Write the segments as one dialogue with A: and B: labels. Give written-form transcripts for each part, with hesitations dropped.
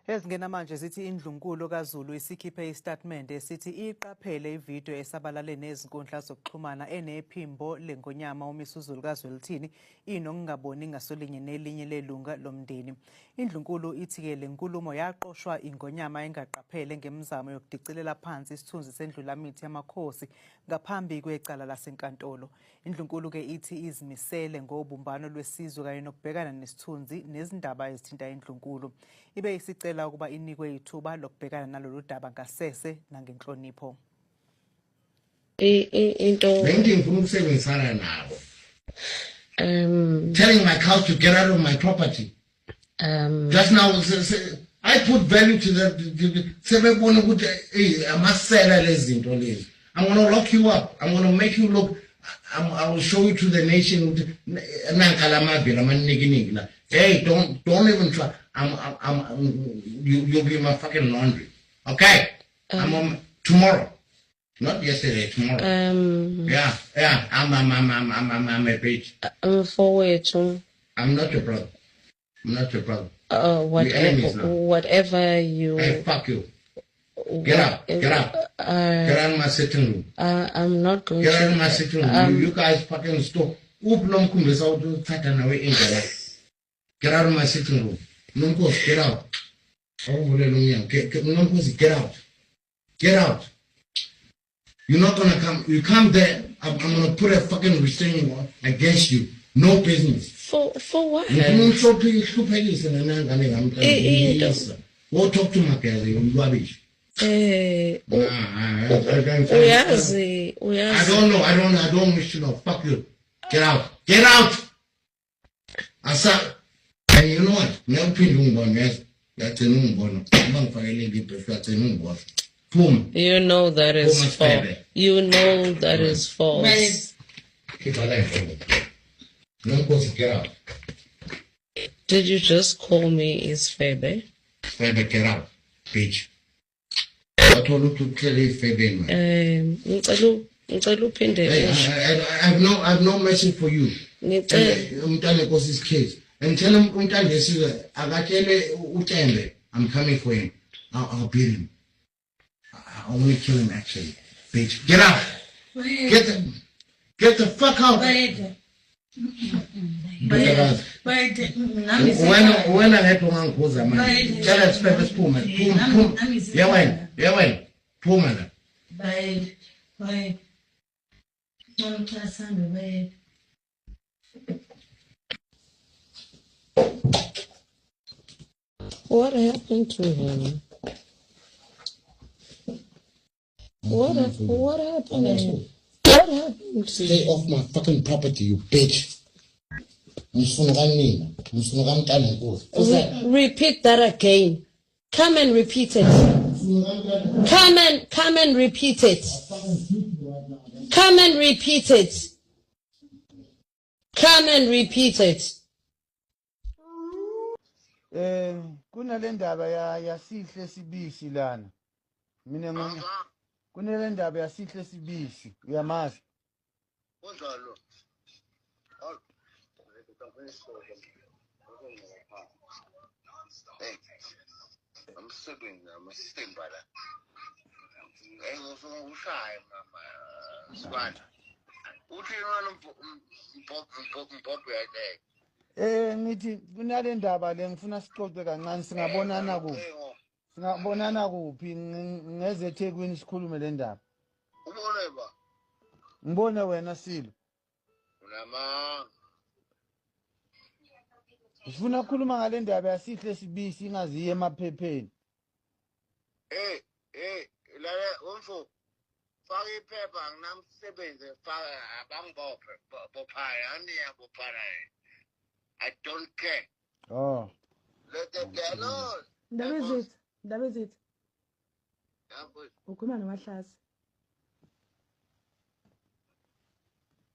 A: Ezingena manje sithi indlunkulu kaZulu isikhiphe istatement esithi iqaphele ivideo esabalale nezinkundla zokuxhumana enephimbo lenkonyama uMisuzulu kaZwelithini inokungaboni ngasolinye nelinye lelunga lomndeni. Indlunkulu ithi-ke le nkulumo yaqoshwa ingonyama engaqaphele ngemizamo yokudicilela phansi isithunzi sendlulamithi yamakhosi ngaphambi kwecala lasenkantolo. Indlunkulu-ke ithi izimisele ngobumbano lwesizwe kanye nokubhekana nesithunzi nezindaba ezithinta indlunkulu. Ibe isicela ukuba inikwe ithuba lokubhekana nalolu daba ngasese nangenhlonipho.
B: Telling my cows to get out of my property. Just now, I put value to that. I must sell it. I'm going to lock you up. I'm going to make you look. I will show you to the nation. Hey, don't even try. You'll be my fucking laundry. Okay? I'm on tomorrow. Not yesterday, tomorrow. Yeah. I'm a bitch.
C: I'm forward to.
B: I'm not your brother.
C: Whatever you.
B: Hey, fuck you. Get out. Get out of my sitting room.
C: I'm not going
B: Get
C: to.
B: out of my sitting room. You guys fucking stop. Get out of my sitting room. Get out. Get out. Get out. You're not gonna come. You come there, I'm gonna put a fucking restraining order against you. No business.
C: For what?
B: Go talk to my girl, you rubbish. I don't wish to know. Fuck you. Get out. Get out. And you know what? Never pin that's a boom.
C: You know that is false. You know that is false.
B: Get out.
C: Did you just call me Isfebe?
B: Febe, get out, bitch. I told you to tell you Febe. I have no message for you. His case. And tell him I'm coming for him. I'll beat him. I only kill him actually. Bitch. Get out. Get the fuck out. When I had to uncle man, tell us pepper's pullman. Yeah, pullman.
C: What happened to him? What happened?
B: Stay off my fucking property, you bitch.
C: Repeat that again. Come and repeat it. Come and repeat it. Come and repeat it. Come and repeat it.
D: Kunale ndaba yasihle sibisi lana. Mina kunale ndaba yasihle sibisi uyamazi.
B: Kunjalo. Hey, I'm sitting by that. Hey, I'm shy, Mama. What do you want to pop right there?
D: Ngithi kunale ndaba le ngifuna sixoxe kancane singabonana kuphi. Singabonana kuphi ngeze eThekwini sikhulume le ndaba.
B: Ubone ba?
D: Ngibone wena Silo.
B: Unama.
D: Ngifuna ukukhuluma ngale ndaba yasihle sibisi ingaziye emaphepheni.
B: La umfo. Faka iphepha nginamsebenzi faka abangibophe bophaya aniyabophala. I don't care.
D: Oh.
B: Let them get on.
E: Ndaba ezithu. Ukhuluma noMahlasi.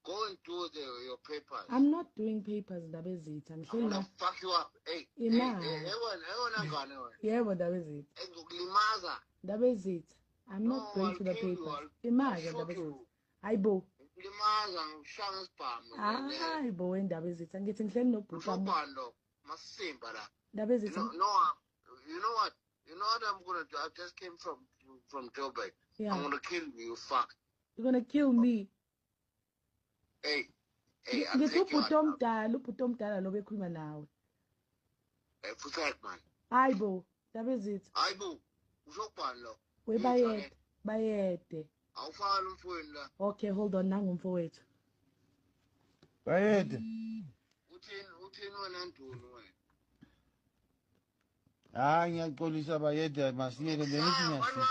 B: Go and do your papers.
E: I'm not doing papers, ndaba ezithu.
B: I'm gonna fuck you up. Hey.
E: Yebo ndaba ezithu.
B: Engukulimaza.
E: Ndaba ezithu. I'm not going to the papers. Imaga ndaba ezithu. Hayibo.
B: Limaza ngishanga isibhamu.
E: Hayibo wendaba ezithu. Angithi ngihleli nobhuti wami.
B: Ubando masimba la.
E: Ndaba ezithu.
B: No, you know what? what I'm gonna do? I just came from Joburg.
E: Yeah.
B: I'm gonna kill you, fuck.
E: You're gonna kill me.
B: Hey, I'll take you out.
E: Ubhuti omdala lo bekhuluma nawe.
B: Hey, fuck man.
E: Hayi bo, that is it.
B: Hayi bo, uzokubani lo?
E: Bayede.
B: Awufani umfowenu la.
E: Okay, hold on, nangu mfowethu.
D: Bayede.
B: Uthini wena Ntuli wena?
D: Hayi ngiyaxolisa Bayede masiyeke bengithi ngiyasho.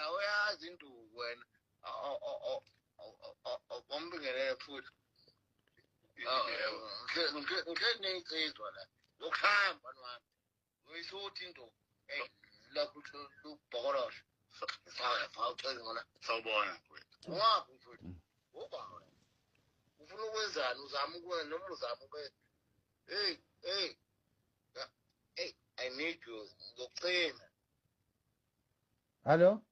B: Awuyazi induku wena. Ombingelele futhi. Ngeke neyizwa la. Lokuhamba nami. Uyisuthi induku. Lapho ubhokolosha. Fawucela ngona. Sawubona mfowethu. Ngaphi mfowethu? Ubaba. Ufuna ukwenzani uzama ukwenza noma uzama ukwenza? Hey, I need you. Ngicela.
D: Hello?